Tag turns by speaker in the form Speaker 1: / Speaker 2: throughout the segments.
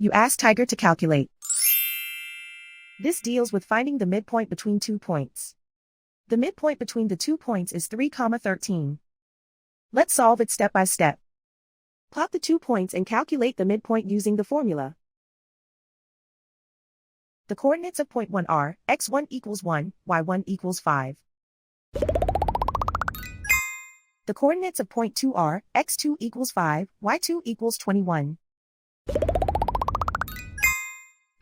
Speaker 1: You ask Tiger to calculate. This deals with finding the midpoint between 2 points. The midpoint between the 2 points is 3,13. Let's solve it step by step. Plot the 2 points and calculate the midpoint using the formula. The coordinates of point 1 are x1 equals 1, y1 equals 5. The coordinates of point 2 are x2 equals 5, y2 equals 21.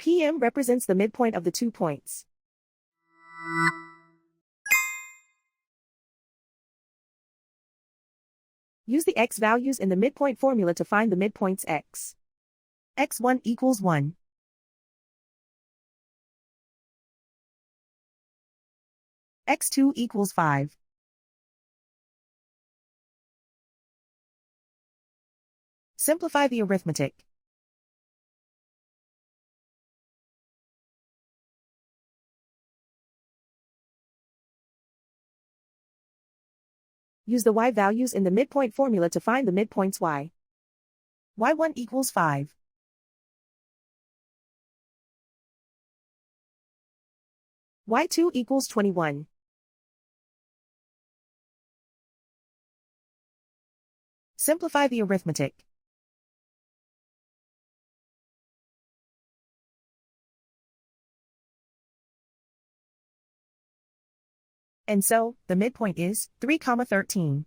Speaker 1: PM represents the midpoint of the 2 points. Use the x values in the midpoint formula to find the midpoints x. x1 equals 1. x2 equals 5. Simplify the arithmetic. Use the y values in the midpoint formula to find the midpoints y. y1 equals 5. y2 equals 21. Simplify the arithmetic. And so, the midpoint is 3,13.